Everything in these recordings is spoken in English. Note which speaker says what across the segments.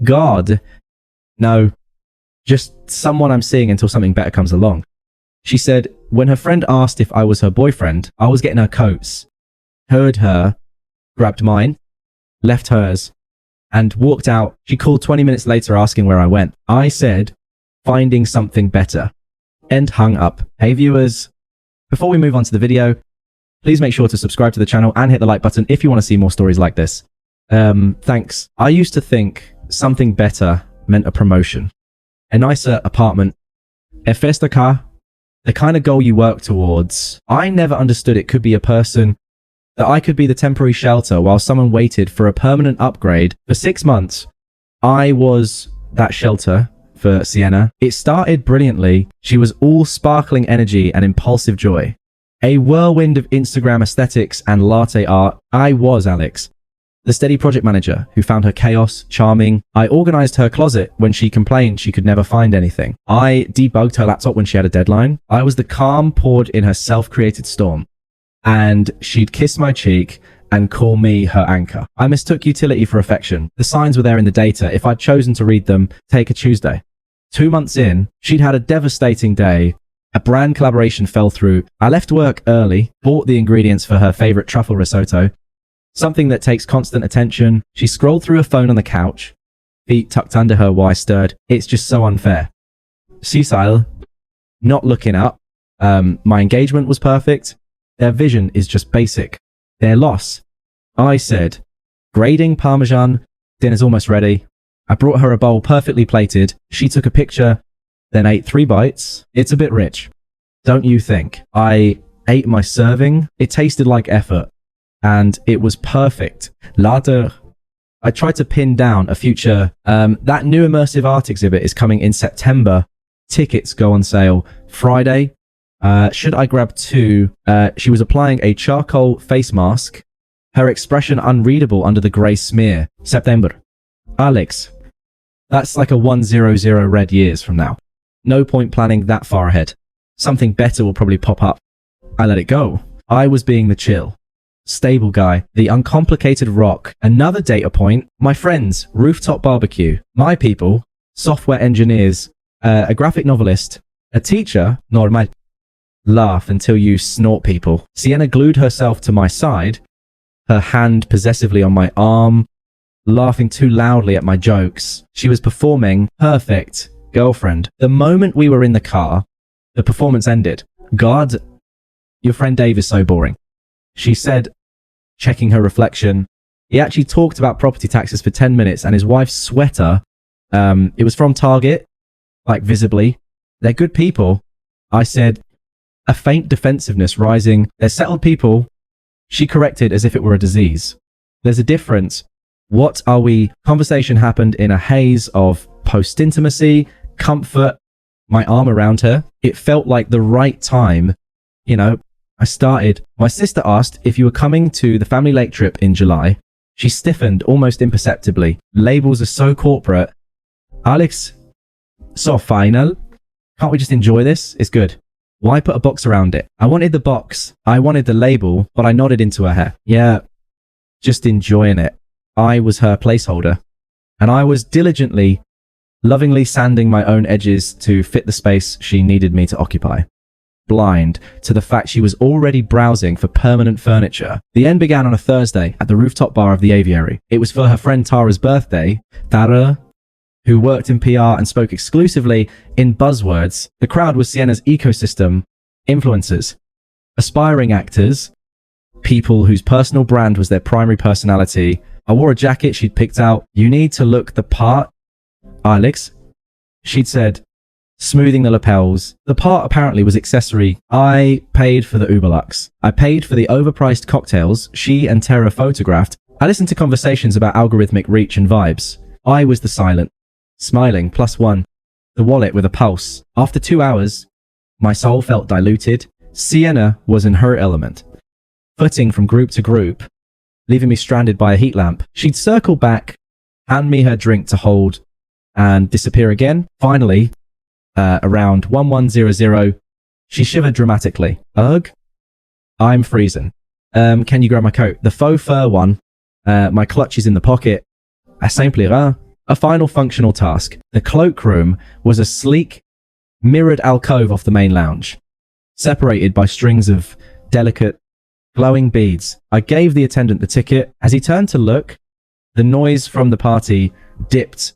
Speaker 1: God. No, just someone I'm seeing until something better comes along. She said, when her friend asked if I was her boyfriend, I was getting her coats, heard her, grabbed mine, left hers, and walked out. She called 20 minutes later asking where I went. I said, finding something better, and hung up. Hey viewers, before we move on to the video, please make sure to subscribe to the channel and hit the like button if you want to see more stories like this. Thanks. I used to think something better meant a promotion, a nicer apartment, a festa car, the kind of goal you work towards. I never understood it could be a person, that I could be the temporary shelter while someone waited for a permanent upgrade for 6 months. I was that shelter for Sienna. It started brilliantly. She was all sparkling energy and impulsive joy. A whirlwind of Instagram aesthetics and latte art. I was Alex, the steady project manager who found her chaos charming. I organized her closet when she complained she could never find anything. I debugged her laptop when she had a deadline. I was the calm poured in her self-created storm. And she'd kiss my cheek and call me her anchor. I mistook utility for affection. The signs were there in the data. If I'd chosen to read them, take a Tuesday. 2 months in, she'd had a devastating day. A brand collaboration fell through. I left work early, bought the ingredients for her favorite truffle risotto, something that takes constant attention. She scrolled through her phone on the couch, feet tucked under her while I stirred. It's just so unfair. Cecile, not looking up. My engagement was perfect. Their vision is just basic. Their loss. I said, grading Parmesan, dinner's almost ready. I brought her a bowl perfectly plated. She took a picture, then ate 3 bites. It's a bit rich, don't you think? I ate my serving. It tasted like effort, and it was perfect. Later, I tried to pin down a future. That new immersive art exhibit is coming in September. Tickets go on sale Friday. Should I grab 2? She was applying a charcoal face mask. Her expression unreadable under the grey smear. September. Alex. That's like a 100 red years from now. No point planning that far ahead. Something better will probably pop up. I let it go. I was being the chill, stable guy, the uncomplicated rock. Another data point. My friends, rooftop barbecue. My people, software engineers, a graphic novelist, a teacher, normal. Laugh until you snort people. Sienna glued herself to my side, her hand possessively on my arm, laughing too loudly at my jokes. She was performing perfect girlfriend. The moment we were in the car, the performance ended. God, your friend Dave is so boring, she said, checking her reflection. He actually talked about property taxes for 10 minutes and his wife's sweater. It was from Target, like visibly. They're good people. I said, a faint defensiveness rising. They're settled people. She corrected as if it were a disease. There's a difference. What are we? Conversation happened in a haze of post-intimacy, comfort, my arm around her. It felt like the right time. You know, I started. My sister asked if you were coming to the family lake trip in July. She stiffened almost imperceptibly. Labels are so corporate. Alex, so final. Can't we just enjoy this? It's good. Why put a box around it? I wanted the box. I wanted the label, but I nodded into her hair. Yeah, just enjoying it. I was her placeholder, and I was diligently, lovingly sanding my own edges to fit the space she needed me to occupy. Blind to the fact she was already browsing for permanent furniture. The end began on a Thursday at the rooftop bar of the Aviary. It was for her friend Tara's birthday. Tara, who worked in PR and spoke exclusively in buzzwords. The crowd was Sienna's ecosystem, influencers, aspiring actors, people whose personal brand was their primary personality. I wore a jacket she'd picked out. You need to look the part, Alex, she'd said, smoothing the lapels. The part apparently was accessory. I paid for the Uberlux. I paid for the overpriced cocktails she and Tara photographed. I listened to conversations about algorithmic reach and vibes. I was the silent, smiling +1, the wallet with a pulse. After 2 hours, my soul felt diluted. Sienna was in her element, footing from group to group, leaving me stranded by a heat lamp. She'd circle back, hand me her drink to hold, and disappear again. Finally, around 1100, she shivered dramatically. Ugh, I'm freezing. Can you grab my coat? The faux fur one. My clutch is in the pocket. À Saint-Plera. A final functional task. The cloakroom was a sleek, mirrored alcove off the main lounge, separated by strings of delicate, glowing beads. I gave the attendant the ticket. As he turned to look, the noise from the party dipped,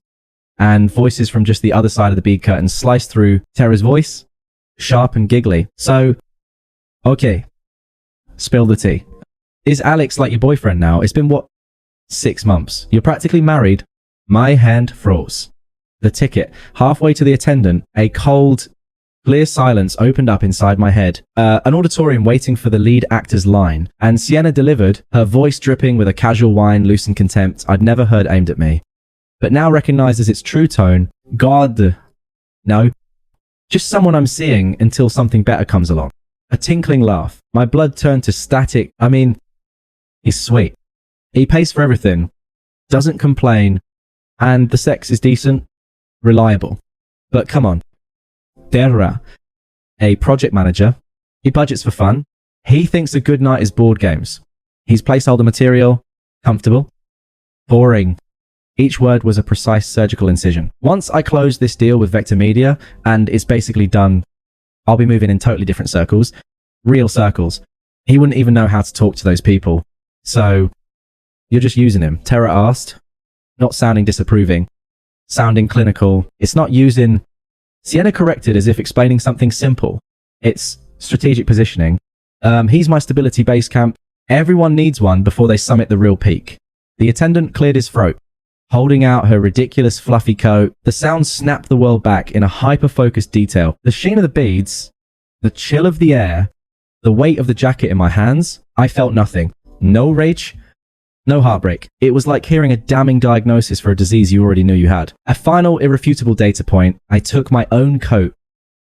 Speaker 1: and voices from just the other side of the bead curtain sliced through Tara's voice, sharp and giggly. So, okay, spill the tea. Is Alex like your boyfriend now? It's been, 6 months. You're practically married. My hand froze. The ticket. Halfway to the attendant, a cold, clear silence opened up inside my head. An auditorium waiting for the lead actor's line. And Sienna delivered, her voice dripping with a casual whine, loosened contempt I'd never heard aimed at me, but now recognized as its true tone. God. No. Just someone I'm seeing until something better comes along. A tinkling laugh. My blood turned to static. I mean, he's sweet. He pays for everything. Doesn't complain. And the sex is decent. Reliable. But come on. Terra, a project manager. He budgets for fun. He thinks a good night is board games. He's placeholder material. Comfortable. Boring. Each word was a precise surgical incision. Once I closed this deal with Vector Media, and it's basically done, I'll be moving in totally different circles. Real circles. He wouldn't even know how to talk to those people. So, you're just using him? Terra asked, not sounding disapproving, sounding clinical. It's not using... Sienna corrected as if explaining something simple. It's strategic positioning. He's my stability base camp. Everyone needs one before they summit the real peak. The attendant cleared his throat, holding out her ridiculous fluffy coat. The sound snapped the world back in a hyper-focused detail. The sheen of the beads, the chill of the air, the weight of the jacket in my hands. I felt nothing. No rage, no heartbreak. It was like hearing a damning diagnosis for a disease you already knew you had. A final irrefutable data point. I took my own coat,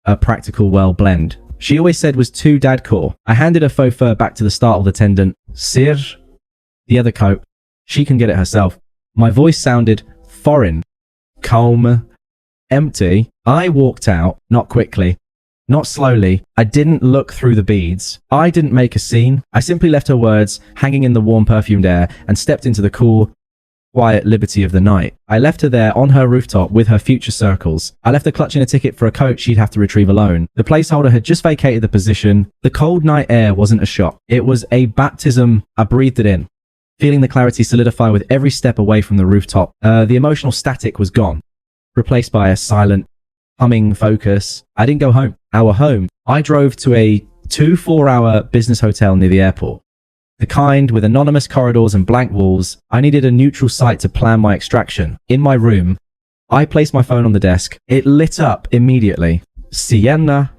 Speaker 1: a practical well blend. She always said was too dadcore. I handed her faux fur back to the startled attendant. Sir, the other coat. She can get it herself. My voice sounded foreign, calm, empty. I walked out, not quickly, not slowly. I didn't look through the beads. I didn't make a scene. I simply left her words hanging in the warm, perfumed air and stepped into the cool, quiet liberty of the night. I left her there on her rooftop with her future circles. I left her clutching a ticket for a coat she'd have to retrieve alone. The placeholder had just vacated the position. The cold night air wasn't a shock. It was a baptism. I breathed it in, feeling the clarity solidify with every step away from the rooftop. The emotional static was gone, replaced by a silent, humming focus. I didn't go home. Our home. I drove to a 4-hour business hotel near the airport. The kind with anonymous corridors and blank walls. I needed a neutral site to plan my extraction. In my room, I placed my phone on the desk. It lit up immediately. Sienna.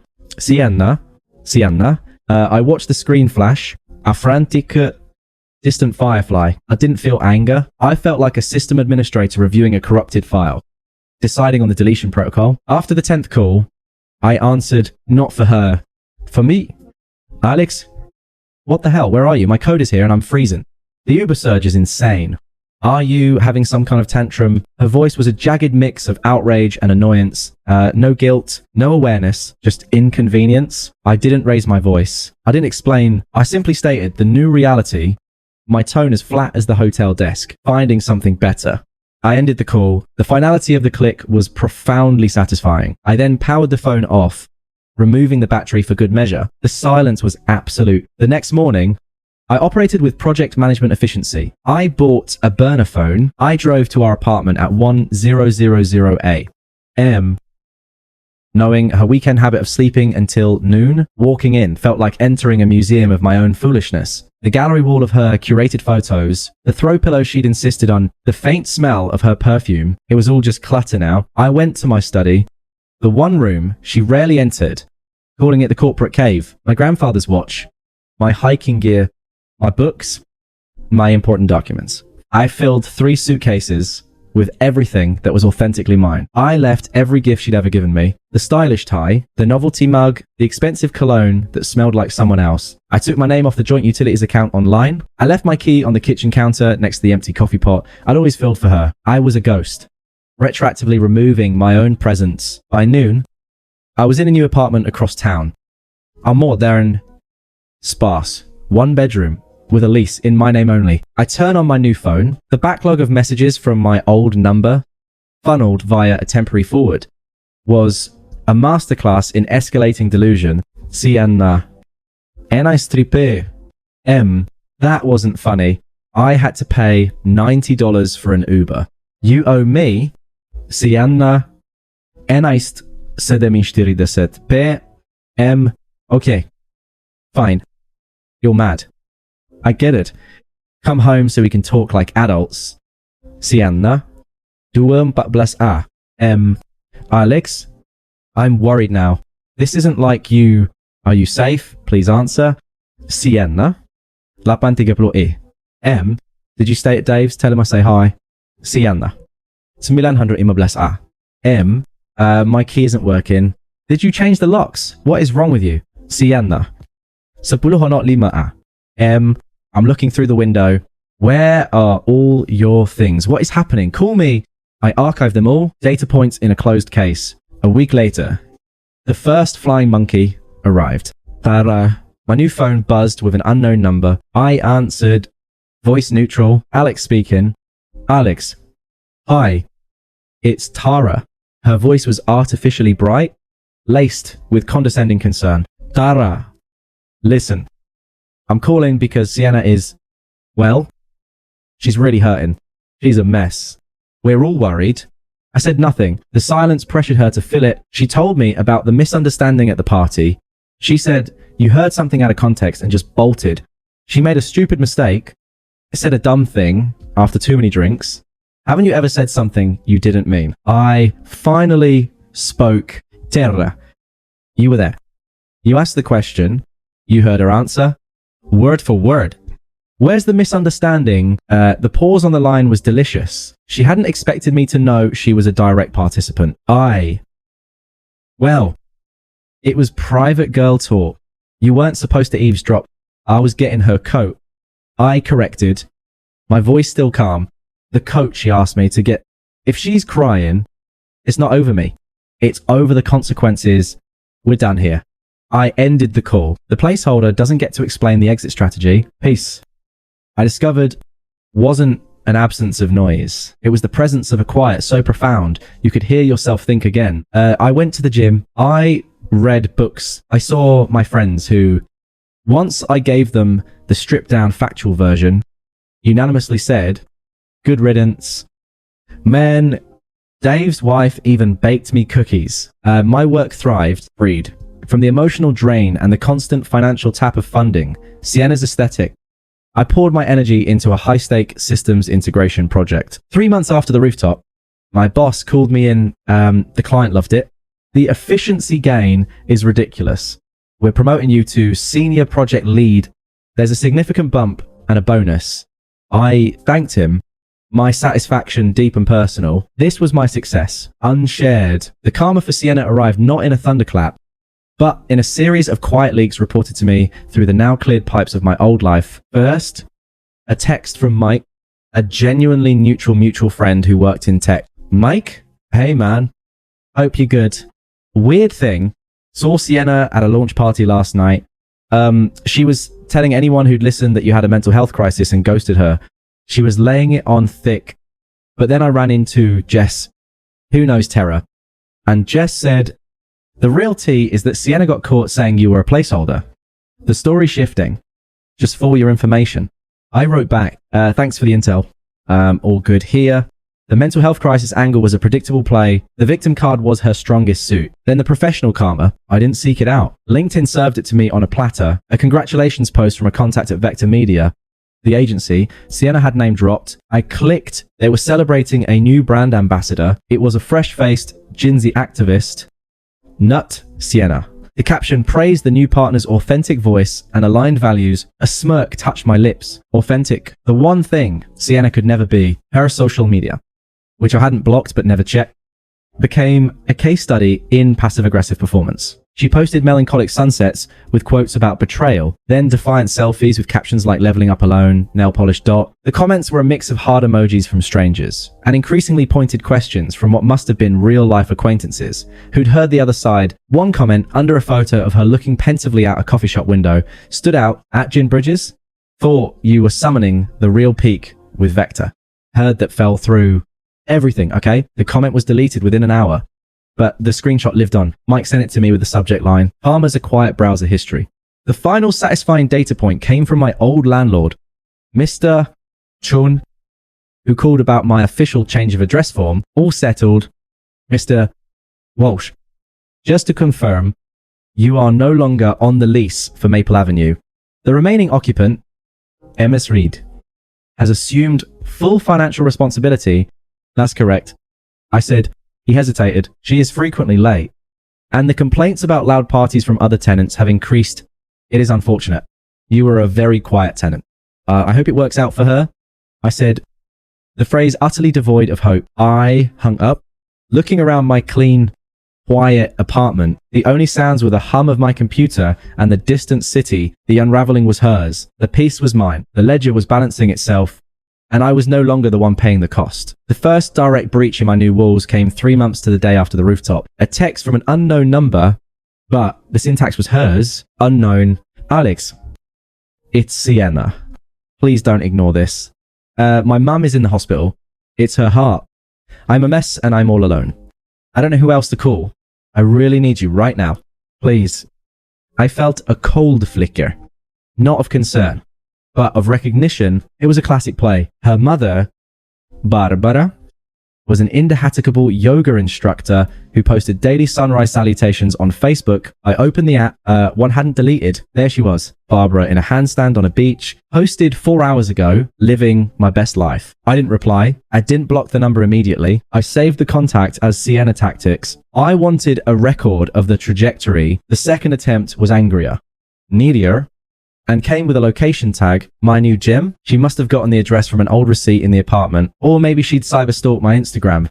Speaker 1: I watched the screen flash. A frantic, distant firefly. I didn't feel anger. I felt like a system administrator reviewing a corrupted file, deciding on the deletion protocol. After the 10th call, I answered, not for her, for me. Alex, what the hell? Where are you? My code is here and I'm freezing. The Uber surge is insane. Are you having some kind of tantrum? Her voice was a jagged mix of outrage and annoyance. No guilt, no awareness, just inconvenience. I didn't raise my voice. I didn't explain. I simply stated the new reality. My tone as flat as the hotel desk, finding something better. I ended the call. The finality of the click was profoundly satisfying. I then powered the phone off, removing the battery for good measure. The silence was absolute. The next morning, I operated with project management efficiency. I bought a burner phone. I drove to our apartment at 1000 a.m. Knowing her weekend habit of sleeping until noon, walking in felt like entering a museum of my own foolishness. The gallery wall of her curated photos, the throw pillow she'd insisted on, the faint smell of her perfume. It was all just clutter now. I went to my study, the one room she rarely entered, calling it the corporate cave. My grandfather's watch, my hiking gear, my books, my important documents. I filled 3 suitcases with everything that was authentically mine. I left every gift she'd ever given me. The stylish tie, the novelty mug, the expensive cologne that smelled like someone else. I took my name off the joint utilities account online. I left my key on the kitchen counter next to the empty coffee pot I'd always filled for her. I was a ghost, retroactively removing my own presence. By noon, I was in a new apartment across town. I'm more there in sparse, 1 bedroom, with a lease in my name only. I turn on my new phone. The backlog of messages from my old number funneled via a temporary forward, was a masterclass in escalating delusion. Sienna. And I stripe. That wasn't funny. I had to pay $90 for an Uber. You owe me. Sienna. Enaist 740 p.m. Okay. Fine. You're mad. I get it. Come home so we can talk like adults. Sienna. 2:14 a.m. Alex. I'm worried now. This isn't like you. Are you safe? Please answer. Sienna. 8:30 a.m. Did you stay at Dave's? Tell him I say hi. Sienna. 9:15 a.m. My key isn't working. Did you change the locks? What is wrong with you? Sienna. 10:05 a.m. I'm looking through the window. Where are all your things? What is happening? Call me. I archived them all. Data points in a closed case. A week later, the first flying monkey arrived. Tara. My new phone buzzed with an unknown number. I answered. Voice neutral. Alex speaking. Alex. Hi. It's Tara. Her voice was artificially bright, laced with condescending concern. Tara. Listen. I'm calling because Sienna is, well, she's really hurting. She's a mess. We're all worried. I said nothing. The silence pressured her to fill it. She told me about the misunderstanding at the party. She said, you heard something out of context and just bolted. She made a stupid mistake. I said a dumb thing after too many drinks. Haven't you ever said something you didn't mean? I finally spoke. Terra. You were there. You asked the question. You heard her answer. Word for word. Where's the misunderstanding? The pause on the line was delicious. She hadn't expected me to know she was a direct participant. Well, it was private girl talk. You weren't supposed to eavesdrop. I was getting her coat. I corrected. My voice still calm. The coat she asked me to get. If she's crying, it's not over me. It's over the consequences. We're done here. I ended the call. The placeholder doesn't get to explain the exit strategy. Peace. I discovered wasn't an absence of noise. It was the presence of a quiet so profound you could hear yourself think again. I went to the gym. I read books. I saw my friends who, once I gave them the stripped down factual version, unanimously said, good riddance. Man, Dave's wife even baked me cookies. My work thrived, freed from the emotional drain and the constant financial tap of funding. Sienna's aesthetic. I poured my energy into a high-stake systems integration project. 3 months after the rooftop, my boss called me in. The client loved it. The efficiency gain is ridiculous. We're promoting you to senior project lead. There's a significant bump and a bonus. I thanked him. My satisfaction deep and personal. This was my success, unshared. The karma for Sienna arrived not in a thunderclap, but in a series of quiet leaks reported to me through the now cleared pipes of my old life. First, a text from Mike, a genuinely neutral mutual friend who worked in tech. Mike? Hey man, hope you're good. Weird thing, saw Sienna at a launch party last night. She was telling anyone who'd listened that you had a mental health crisis and ghosted her. She was laying it on thick. But then I ran into Jess, who knows Terra, and Jess said, the real tea is that Sienna got caught saying you were a placeholder. The story shifting. Just for your information. I wrote back, thanks for the intel. All good here. The mental health crisis angle was a predictable play. The victim card was her strongest suit. Then the professional karma. I didn't seek it out. LinkedIn served it to me on a platter. A congratulations post from a contact at Vector Media, the agency. Sienna had name dropped. I clicked. They were celebrating a new brand ambassador. It was a fresh-faced Jinzi activist. Nut Sienna. The caption praised the new partner's authentic voice and aligned values. A smirk touched my lips. Authentic. The one thing Sienna could never be. Her social media, which I hadn't blocked but never checked, became a case study in passive-aggressive performance. She posted melancholic sunsets with quotes about betrayal, then defiant selfies with captions like leveling up alone, nail polish dot. The comments were a mix of hard emojis from strangers, and increasingly pointed questions from what must have been real-life acquaintances who'd heard the other side. One comment under a photo of her looking pensively out a coffee shop window stood out at Gin Bridges. Thought you were summoning the real peak with Vector. Heard that fell through. Everything, okay? The comment was deleted within an hour, but the screenshot lived on. Mike sent it to me with the subject line, Farmer's a quiet browser history. The final satisfying data point came from my old landlord, Mr. Chun, who called about my official change of address form. All settled, Mr. Walsh. Just to confirm, you are no longer on the lease for Maple Avenue. The remaining occupant, MS Reed, has assumed full financial responsibility. That's correct. I said. He hesitated. She is frequently late, and the complaints about loud parties from other tenants have increased. It is unfortunate. You were a very quiet tenant. I hope it works out for her. I said, the phrase utterly devoid of hope. I hung up, looking around my clean, quiet apartment. The only sounds were the hum of my computer and the distant city. The unraveling was hers. The peace was mine. The ledger was balancing itself, and I was no longer the one paying the cost. The first direct breach in my new walls came 3 months to the day after the rooftop. A text from an unknown number, but the syntax was hers. Unknown. Alex, it's Sienna. Please don't ignore this. My mum is in the hospital. It's her heart. I'm a mess and I'm all alone. I don't know who else to call. I really need you right now. Please. I felt a cold flicker. Not of concern, but of recognition. It was a classic play. Her mother, Barbara, was an indefatigable yoga instructor who posted daily sunrise salutations on Facebook. I opened the app, one hadn't deleted. There she was, Barbara in a handstand on a beach, posted 4 hours ago, living my best life. I didn't reply. I didn't block the number immediately. I saved the contact as Sienna Tactics. I wanted a record of the trajectory. The second attempt was angrier, needier, and came with a location tag, my new gym. She must have gotten the address from an old receipt in the apartment, or maybe she'd cyberstalked my Instagram,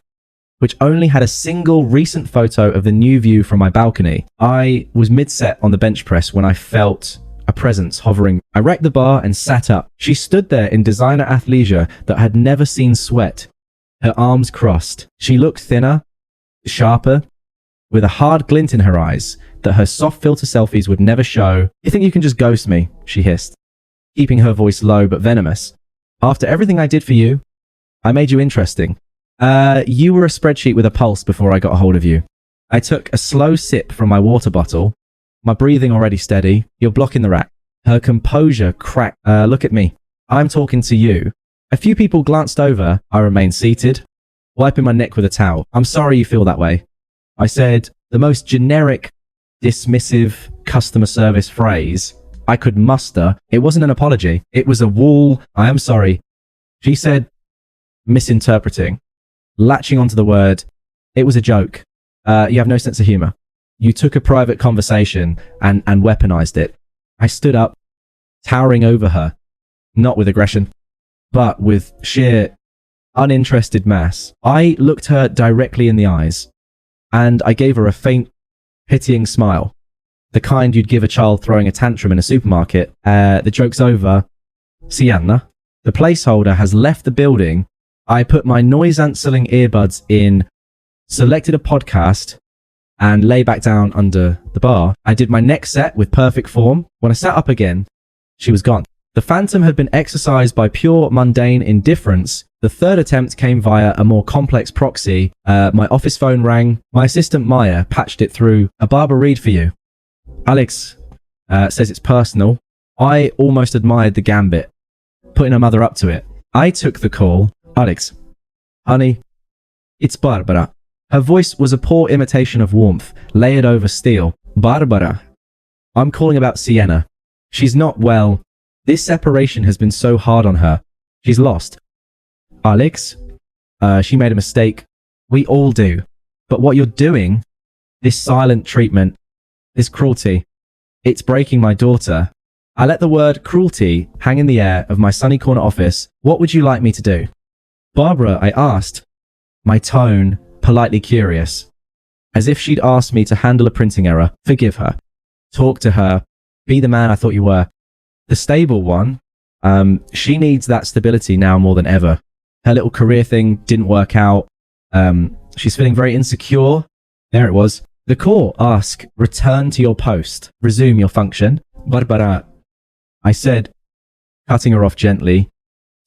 Speaker 1: which only had a single recent photo of the new view from my balcony. I was mid-set on the bench press when I felt a presence hovering. I racked the bar and sat up. She stood there in designer athleisure that had never seen sweat, her arms crossed. She looked thinner, sharper, with a hard glint in her eyes that her soft filter selfies would never show. You think you can just ghost me? She hissed, keeping her voice low but venomous. After everything I did for you, I made you interesting. You were a spreadsheet with a pulse before I got a hold of you. I took a slow sip from my water bottle, my breathing already steady. You're blocking the rack. Her composure cracked. Look at me. I'm talking to you. A few people glanced over. I remained seated, wiping my neck with a towel. I'm sorry you feel that way. I said the most generic, dismissive customer service phrase I could muster. It wasn't an apology. It was a wall. I am sorry. She said, misinterpreting, latching onto the word. It was a joke. You have no sense of humor. You took a private conversation and weaponized it. I stood up, towering over her, not with aggression, but with sheer uninterested mass. I looked her directly in the eyes, and I gave her a faint, pitying smile, the kind you'd give a child throwing a tantrum in a supermarket. The joke's over. Sienna, the placeholder has left the building. I put my noise-cancelling earbuds in, selected a podcast, and lay back down under the bar. I did my next set with perfect form. When I sat up again, she was gone. The phantom had been exercised by pure mundane indifference. The third attempt came via a more complex proxy. My office phone rang. My assistant Maya patched it through. A Barbara Reed for you. Alex says it's personal. I almost admired the gambit, putting her mother up to it. I took the call. Alex, honey, it's Barbara. Her voice was a poor imitation of warmth, layered over steel. Barbara, I'm calling about Sienna. She's not well. This separation has been so hard on her. She's lost. Alex, she made a mistake. We all do. But what you're doing, this silent treatment, this cruelty, it's breaking my daughter. I let the word cruelty hang in the air of my sunny corner office. What would you like me to do? Barbara, I asked, my tone politely curious, as if she'd asked me to handle a printing error. Forgive her. Talk to her. Be the man I thought you were. The stable one. She needs that stability now more than ever. Her little career thing didn't work out. She's feeling very insecure. There it was. The call asked, return to your post. Resume your function. Barbara, I said, cutting her off gently.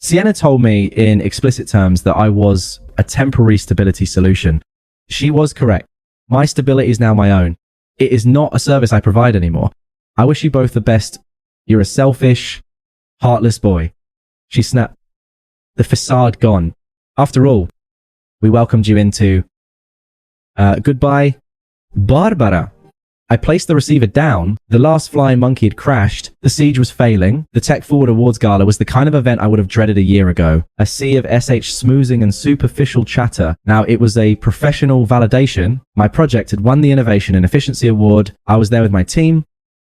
Speaker 1: Sienna told me in explicit terms that I was a temporary stability solution. She was correct. My stability is now my own. It is not a service I provide anymore. I wish you both the best. You're a selfish, heartless boy. She snapped. The facade gone. After all, we welcomed you into... goodbye, Barbara. I placed the receiver down. The last flying monkey had crashed. The siege was failing. The Tech Forward Awards Gala was the kind of event I would have dreaded a year ago. A sea of SH smoozing and superficial chatter. Now, it was a professional validation. My project had won the Innovation and Efficiency Award. I was there with my team,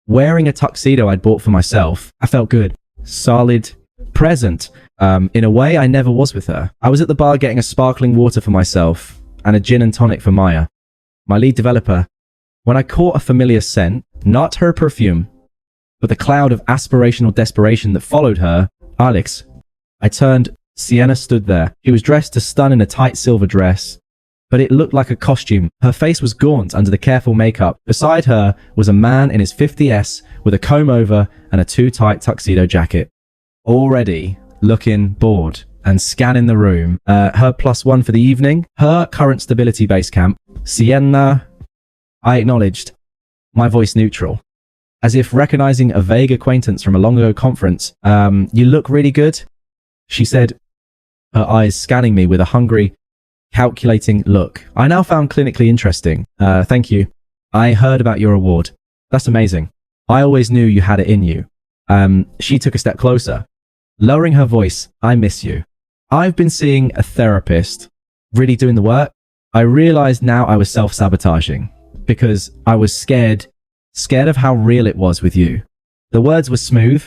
Speaker 1: wearing a tuxedo I'd bought for myself. I felt good. Solid. Present. In a way I never was with her. I was at the bar getting a sparkling water for myself and a gin and tonic for Maya, my lead developer, when I caught a familiar scent, not her perfume, but the cloud of aspirational desperation that followed her. Alex. I turned. Sienna stood there. She was dressed to stun in a tight silver dress, but it looked like a costume. Her face was gaunt under the careful makeup. Beside her was a man in his 50s with a comb over and a too tight tuxedo jacket. Already looking bored and scanning the room. Her +1 for the evening. Her current stability base camp. Sienna. I acknowledged, my voice neutral, as if recognizing a vague acquaintance from a long ago conference. You look really good, she said, her eyes scanning me with a hungry, calculating look. I now found clinically interesting. Thank you. I heard about your award. That's amazing. I always knew you had it in you. She took a step closer, lowering her voice. I miss you. I've been seeing a therapist, really doing the work. I realized now I was self-sabotaging because I was scared of how real it was with you. The words were smooth,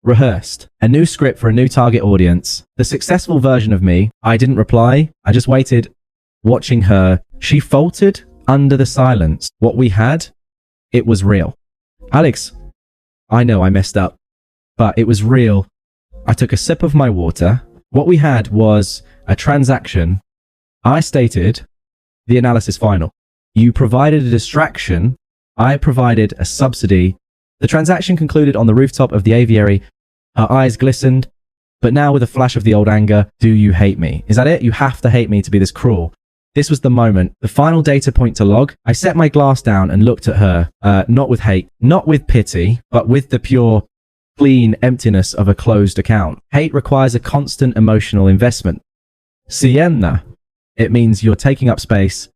Speaker 1: rehearsed, a new script for a new target audience, the successful version of me. I didn't reply. I just waited, watching her. She faltered under the silence. What we had, it was real. Alex, I know I messed up, but it was real. I took a sip of my water. What we had was a transaction. I stated the analysis final. You provided a distraction. I provided a subsidy. The transaction concluded on the rooftop of the aviary. Her eyes glistened, but now with a flash of the old anger. Do you hate me? Is that it? You have to hate me to be this cruel. This was the moment, the final data point to log. I set my glass down and looked at her, not with hate, not with pity, but with the pure, clean emptiness of a closed account. Hate requires a constant emotional investment. Sienna, it means you're taking up space,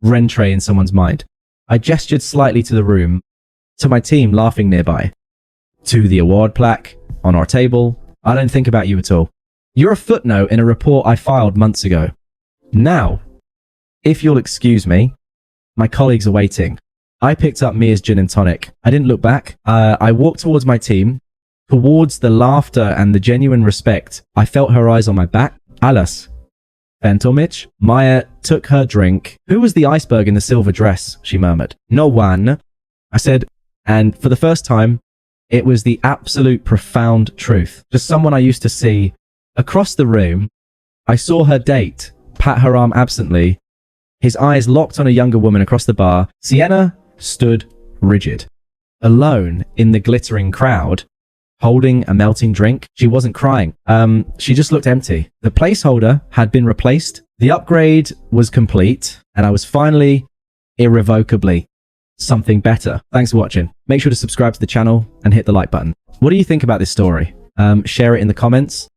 Speaker 1: rentrée in someone's mind. I gestured slightly to the room, to my team laughing nearby, to the award plaque on our table. I don't think about you at all. You're a footnote in a report I filed months ago. Now, if you'll excuse me, my colleagues are waiting. I picked up Mia's gin and tonic. I didn't look back. I walked towards my team, towards the laughter and the genuine respect. I felt her eyes on my back. Alas, Fantomich. Maya took her drink. Who was the iceberg in the silver dress? She murmured. No one. I said, and for the first time, it was the absolute profound truth. Just someone I used to see. Across the room, I saw her date pat her arm absently. His eyes locked on a younger woman across the bar. Sienna stood rigid, alone in the glittering crowd, holding a melting drink. She wasn't crying. She just looked empty. The placeholder had been replaced. The upgrade was complete, and I was finally, irrevocably, something better. Thanks for watching. Make sure to subscribe to the channel and hit the like button. What do you think about this story? Share it in the comments.